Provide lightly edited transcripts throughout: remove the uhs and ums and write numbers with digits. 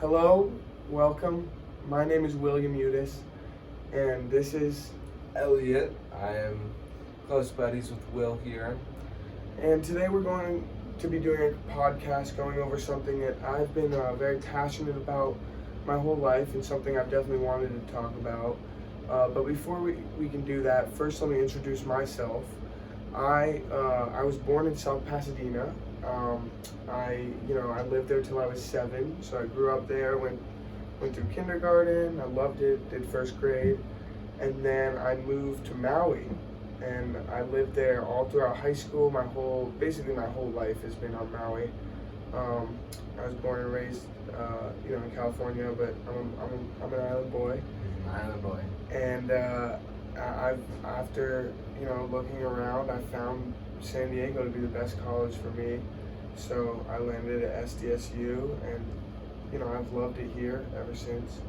Hello, welcome. My name is William Udis, and this is, Elliot. I am close buddies with Will here. and today we're going to be doing a podcast going over something that I've been very passionate about my whole life and something I've definitely wanted to talk about. But before we can do that, first let me introduce myself. I was born in South Pasadena. I lived there till I was 7, so I grew up there. Went through kindergarten. I loved it. Did first grade, and then I moved to Maui, and I lived there all throughout high school. Basically my whole life has been on Maui. I was born and raised, in California, but I'm an island boy. Island boy. And after looking around, I found San Diego to be the best college for me. So I landed at SDSU, and I've loved it here ever since.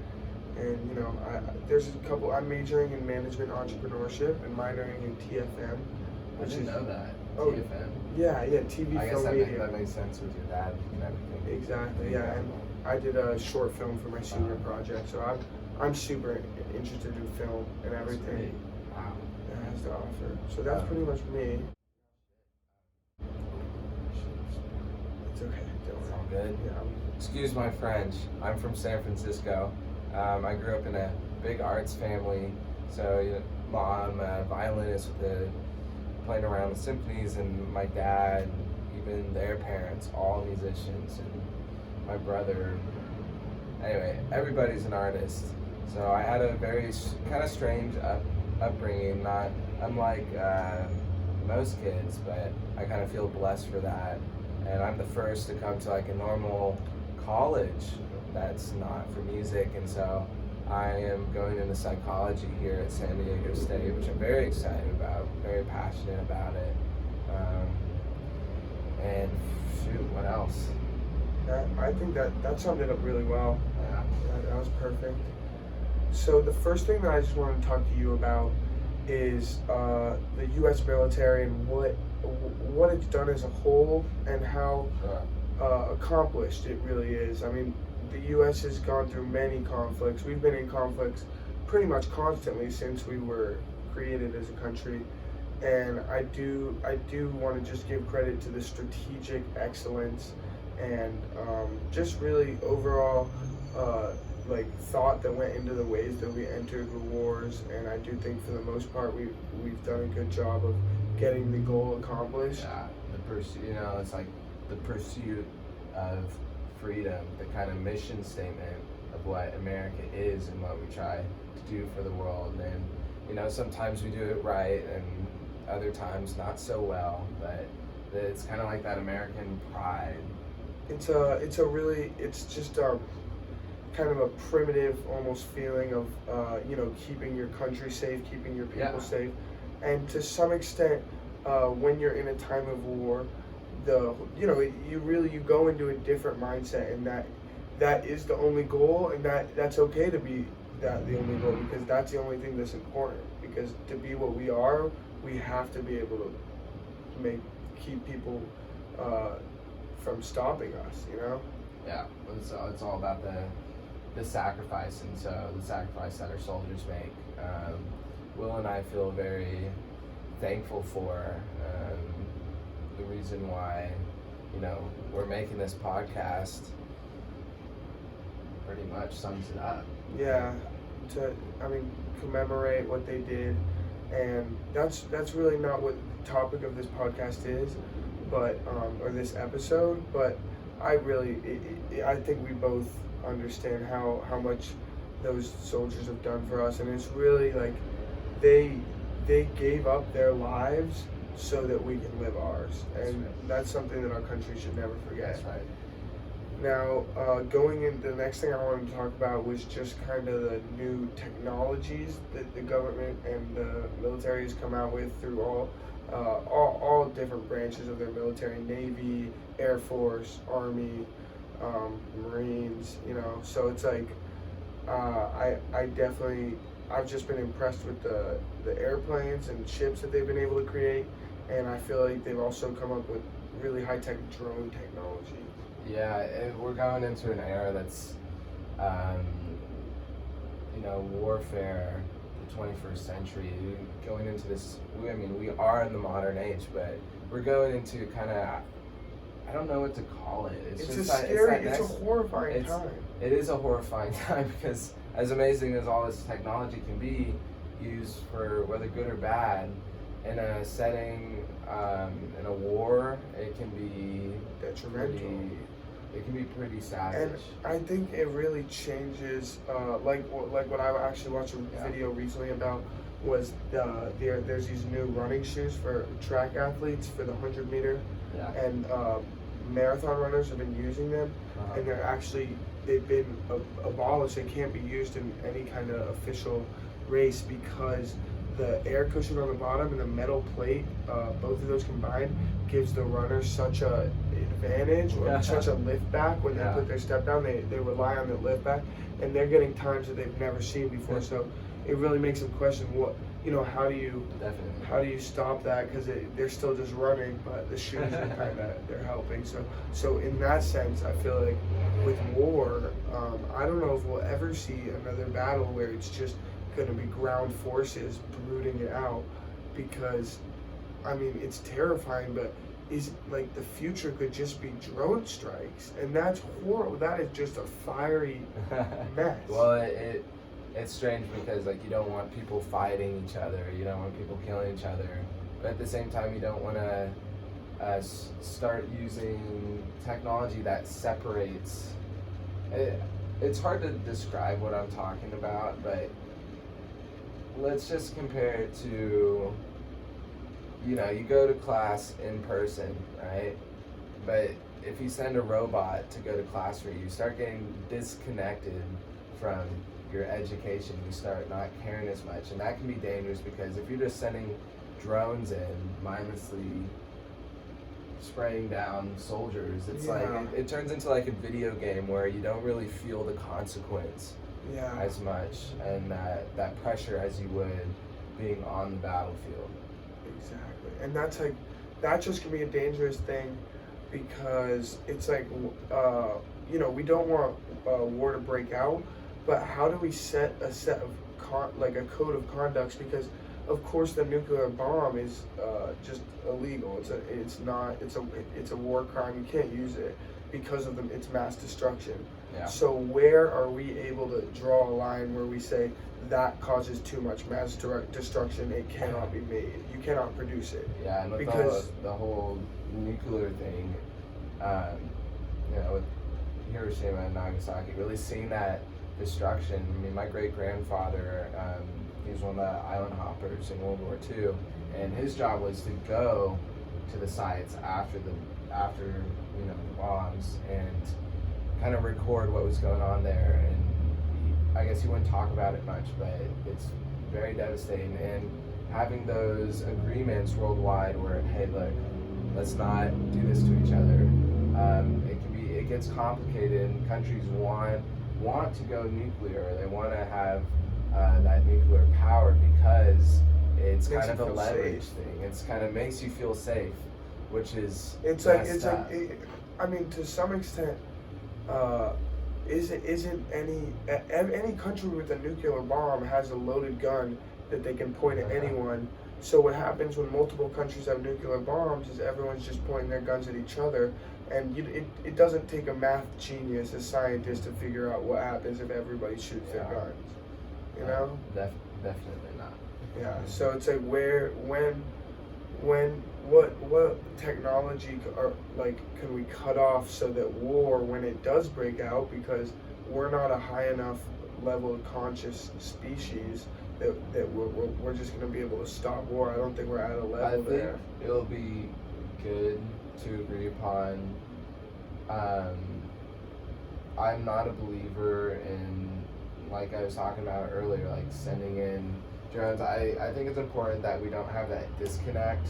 And there's a couple. I'm majoring in management entrepreneurship and minoring in TFM, I which didn't is know that. Oh, TFM. yeah, TV, I guess film, that, media. that makes sense with your dad and everything. Exactly, yeah. And I did a short film for my senior project, so I'm super interested in film and everything Wow. it has to offer. So that's pretty much me. It's okay, don't It's all worry. good. Yeah, Excuse my French. I'm from San Francisco. I grew up in a big arts family. So mom, violinist playing around with symphonies, and my dad, even their parents, all musicians, and my brother. Anyway, everybody's an artist. So I had a very kind of strange upbringing, not unlike most kids, but I kind of feel blessed for that. And I'm the first to come to like a normal college that's not for music, and so I am going into psychology here at San Diego State, which I'm very excited about, very passionate about it. And shoot, what else? I think that summed it up really well. Yeah. That was perfect. So the first thing that I just want to talk to you about is the U.S. military and what it's done as a whole and how accomplished it really is. I mean, the U.S. has gone through many conflicts. We've been in conflicts pretty much constantly since we were created as a country. And I do want to just give credit to the strategic excellence and just really overall thought that went into the ways that we entered the wars. And I do think for the most part we've done a good job of getting the goal accomplished. Yeah, the pursuit, it's like the pursuit of freedom, the kind of mission statement of what America is and what we try to do for the world. And sometimes we do it right, and other times not so well. But it's kind of like that American pride. It's just kind of a primitive almost feeling of keeping your country safe, keeping your people safe, and to some extent when you're in a time of war, you go into a different mindset, and that is the only goal, and that's okay to be the only goal, because that's the only thing that's important. Because to be what we are, we have to be able to keep people from stopping us. Yeah, it's all about the sacrifice, and so the sacrifice that our soldiers make. Will and I feel very thankful for. The reason why we're making this podcast pretty much sums it up. Yeah, commemorate what they did, and that's really not what the topic of this podcast is, but or this episode. But I think we both understand how much those soldiers have done for us, and it's really like they gave up their lives so that we can live ours, and that's something that our country should never forget. That's right. Now, going into the next thing I wanted to talk about was just kind of the new technologies that the government and the military has come out with through all different branches of their military: Navy, Air Force, Army, Marines. So it's like I've just been impressed with the airplanes and ships that they've been able to create, and I feel like they've also come up with really high-tech drone technology. Yeah, we're going into an era that's um, warfare, the 21st century, going into this. We are in the modern age, but we're going into kind of, I don't know what to call it. It's just a that, scary, it's a horrifying time. It is a horrifying time because as amazing as all this technology can be, used for whether good or bad, in a setting, in a war, it can be detrimental. It can be pretty savage. And I think it really changes, like what I actually watched a video recently about was there's these new running shoes for track athletes for the 100-meter, and marathon runners have been using them, and they've been abolished. They can't be used in any kind of official race because the air cushion on the bottom and the metal plate, both of those combined, gives the runner such a advantage or such a lift back when they put their step down. They rely on the lift back, and they're getting times that they've never seen before. So it really makes them question how do you stop that, because they're still just running, but the shoes are kind of they're helping. So in that sense, I feel like with war, I don't know if we'll ever see another battle where it's just going to be ground forces brooding it out, because it's terrifying, but the future could just be drone strikes, and that's horrible. That is just a fiery mess. Well, it's strange because you don't want people fighting each other, you don't want people killing each other, but at the same time you don't want to start using technology that separates. It's hard to describe what I'm talking about, but let's just compare it to, you go to class in person, right? But if you send a robot to go to class for you, you start getting disconnected from your education. You start not caring as much, and that can be dangerous because if you're just sending drones in mindlessly spraying down soldiers, it's it turns into like a video game where you don't really feel the consequence as much, and that pressure as you would being on the battlefield. Exactly, and that just can be a dangerous thing, because it's we don't want war to break out, but how do we set a a code of conducts? Because of course the nuclear bomb is just illegal. It's a war crime. You can't use it because of its mass destruction. Yeah. So where are we able to draw a line where we say that causes too much mass destruction? It cannot be made. You cannot produce it. Yeah, and because the whole nuclear thing, with Hiroshima and Nagasaki, really seeing that destruction. My great-grandfather, he was one of the island hoppers in World War II, and his job was to go to the sites after the bombs and kind of record what was going on there. And I guess he wouldn't talk about it much, but it's very devastating. And having those agreements worldwide where, hey, look, let's not do this to each other. It gets complicated, and countries want to go nuclear. They want to have that nuclear power because it's kind of a leverage thing. It's kind of makes you feel safe, which is to some extent, isn't any country with a nuclear bomb has a loaded gun that they can point at anyone. So what happens when multiple countries have nuclear bombs is everyone's just pointing their guns at each other, and it doesn't take a math genius, a scientist, to figure out what happens if everybody shoots their guns. Definitely not. Yeah. So it's what technology can we cut off so that war, when it does break out, because we're not a high enough level of conscious species that we're just going to be able to stop war. I don't think we're at a level there. I think it'll be good to agree upon. I'm not a believer in, like I was talking about earlier, like sending in drones. I think it's important that we don't have that disconnect.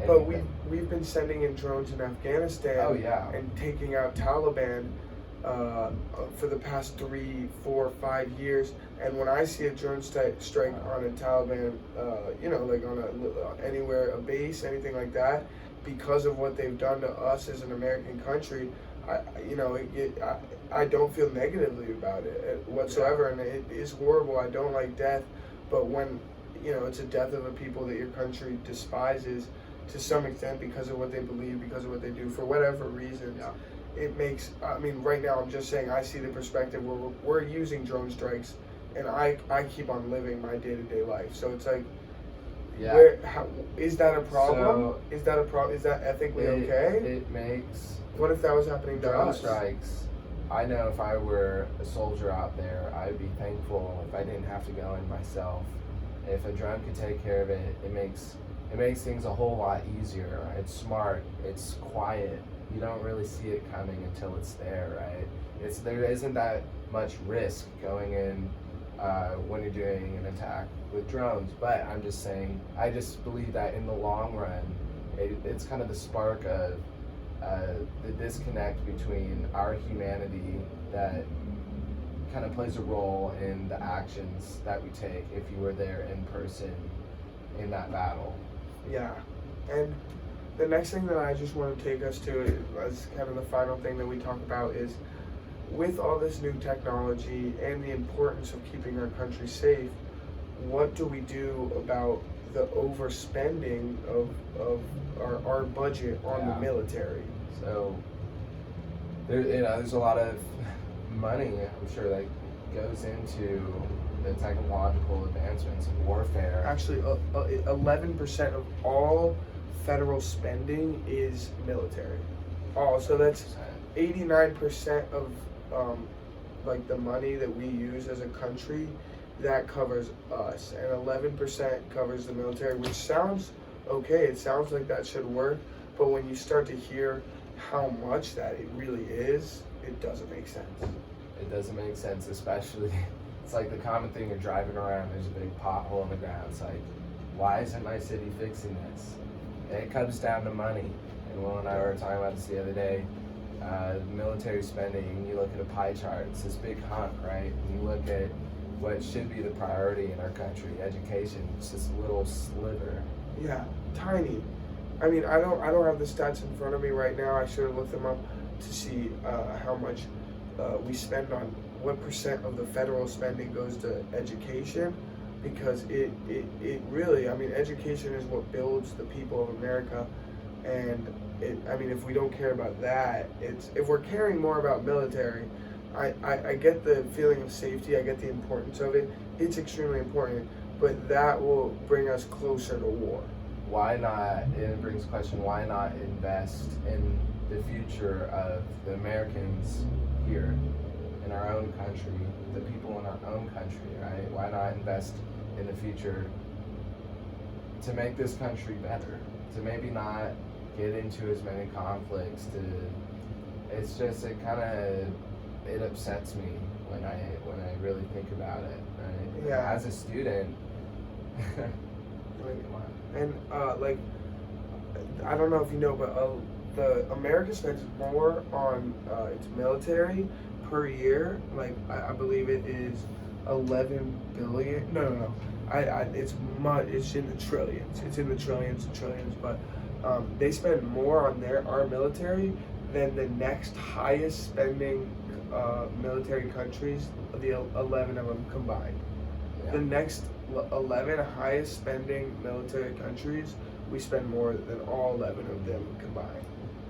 But we've been sending in drones in Afghanistan and taking out Taliban for the past 3, 4, 5 years. And when I see a drone strike on a Taliban, anywhere, a base, anything like that, because of what they've done to us as an American country, I don't feel negatively about it whatsoever, and it is horrible. I don't like death, but when it's a death of a people that your country despises to some extent because of what they believe, because of what they do, for whatever reasons. Yeah. It makes. I mean, right now I'm just saying I see the perspective where we're using drone strikes, and I keep on living my day-to-day life. So it's like, how, is that a problem? So is that a problem? Is that ethically okay? It makes What if that was happening to drone us? strikes. I know if I were a soldier out there, I'd be thankful if I didn't have to go in myself. If a drone could take care of it, it makes things a whole lot easier. It's smart. It's quiet. You don't really see it coming until it's there, right? There isn't that much risk going in when you're doing an attack with drones. But I'm just saying, I just believe that in the long run, it's kind of the spark of the disconnect between our humanity that kind of plays a role in the actions that we take if you were there in person in that battle. Yeah, and the next thing that I just want to take us to as kind of the final thing that we talk about is, with all this new technology and the importance of keeping our country safe, what do we do about the overspending of our budget on the military? So there's a lot of money, I'm sure, that goes into the technological advancements of warfare. Actually, 11% of all federal spending is military. So that's 89% of like the money that we use as a country, that covers us, and 11% covers the military, which sounds okay. It sounds like that should work, but when you start to hear how much that it really is, it doesn't make sense. It doesn't make sense, especially, it's like the common thing, you're driving around, there's a big pothole in the ground. It's like, why isn't my city fixing this? And it comes down to money. And Will and I were talking about this the other day. Military spending, you look at a pie chart, it's this big hunk, right? And you look at what should be the priority in our country, education, it's this little sliver. Yeah, tiny. I mean, I don't have the stats in front of me right now. I should have looked them up to see how much we spend on, what percent of the federal spending goes to education, because it really, I mean, education is what builds the people of America, and if we don't care about that, if we're caring more about military, I get the feeling of safety, I get the importance of it, it's extremely important, but that will bring us closer to war. Why not, it brings the question, why not invest in the future of the Americans here in our own country, the people in our own country, right? Why not invest in the future to make this country better, to maybe not get into as many conflicts, it's just, it upsets me when I really think about it, right? Yeah. As a student, and I don't know if you know, but the America spends more on its military per year. Like I believe it is 11 billion. No. It's in the trillions. It's in the trillions and trillions. But they spend more on our military than the next highest spending military countries, the 11 of them combined. Yeah. The next 11 highest spending military countries, we spend more than all 11 of them combined.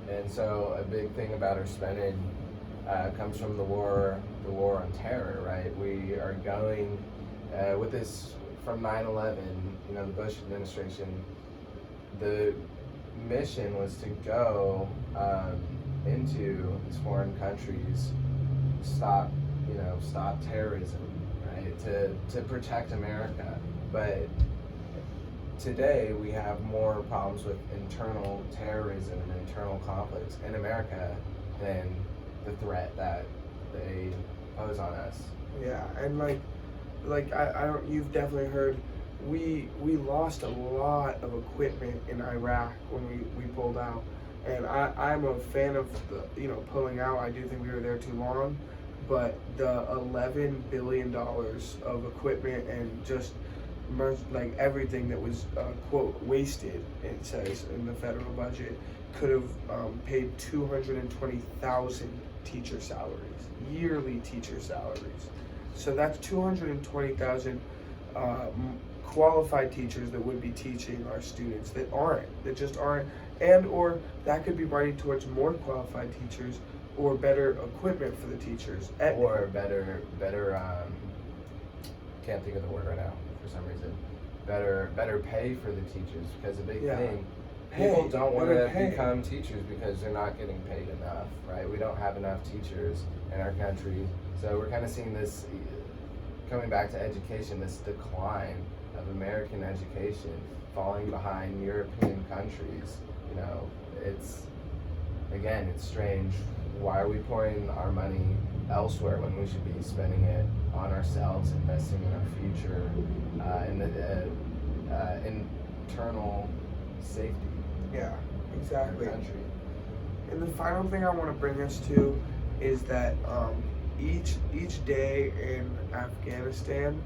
And so a big thing about our spending comes from the war on terror, right? We are going with this from 9/11. The Bush administration, the mission was to go into these foreign countries, stop terrorism, right? To protect America. But today we have more problems with internal terrorism and internal conflicts in America than the threat that they pose on us. Yeah, and I don't. You've definitely heard. We lost a lot of equipment in Iraq when we pulled out, and I'm a fan of the pulling out. I do think we were there too long, but the $11 billion of equipment and just like everything that was quote wasted, it says in the federal budget, could have paid 220,000 teacher salaries, yearly teacher salaries. So that's 220,000 qualified teachers that would be teaching our students that just aren't, and or that could be money towards more qualified teachers or better equipment for the teachers. Or better can't think of the word right now for some reason. Better pay for the teachers, because the big thing, people don't want to become teachers because they're not getting paid enough, right? We don't have enough teachers in our country, so we're kind of seeing this, coming back to education, this decline of American education, falling behind European countries. You know, it's strange. Why are we pouring our money elsewhere when we should be spending it on ourselves, investing in our future, in the internal safety? Yeah, exactly. Of the country. And the final thing I want to bring us to is that each day in Afghanistan,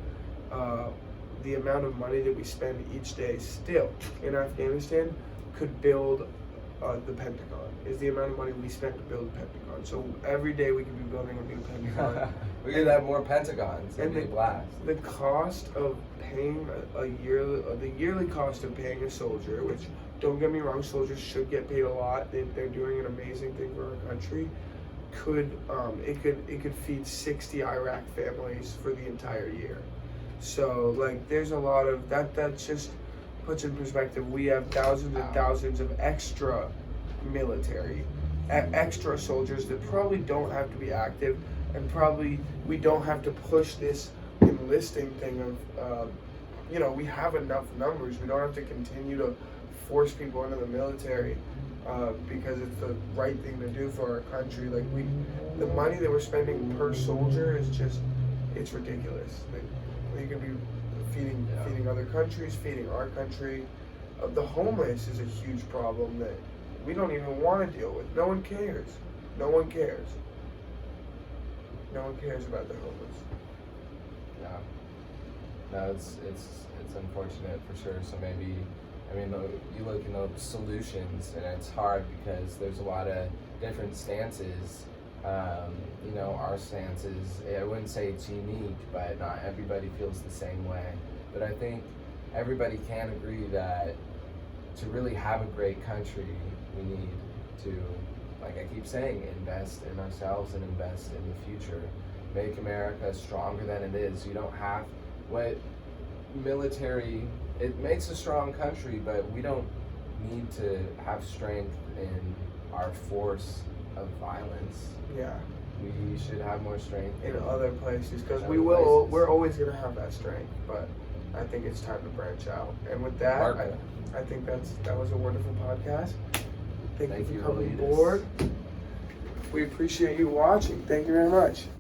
the amount of money that we spend each day still in Afghanistan could build the Pentagon. Is the amount of money we spend to build the Pentagon. So every day we could be building a new Pentagon. We could have more Pentagons. And the blast. The cost of paying the yearly cost of paying a soldier, which, don't get me wrong, soldiers should get paid a lot. They're doing an amazing thing for our country. It could feed 60 Iraq families for the entire year. So like, there's a lot of that. That just puts in perspective. We have thousands and thousands of extra military, extra soldiers that probably don't have to be active, and probably we don't have to push this enlisting thing of, we have enough numbers. We don't have to continue to force people into the military because it's the right thing to do for our country. Like, the money that we're spending per soldier is just, it's ridiculous. They could be feeding other countries, feeding our country. The homeless is a huge problem that we don't even want to deal with. No one cares. No one cares. No one cares about the homeless. Yeah. No, it's unfortunate for sure. So maybe, you look in the solutions, and it's hard because there's a lot of different stances. Our stances, I wouldn't say it's unique, but not everybody feels the same way. But I think everybody can agree that to really have a great country, we need to, like I keep saying, invest in ourselves and invest in the future. Make America stronger than it is. You don't have it makes a strong country, but we don't need to have strength in our force of violence. Yeah. We should have more strength in other places, because we're always going to have that strength, but I think it's time to branch out. And with that, I think that was a wonderful podcast. Thank you for coming aboard. We appreciate you watching. Thank you very much.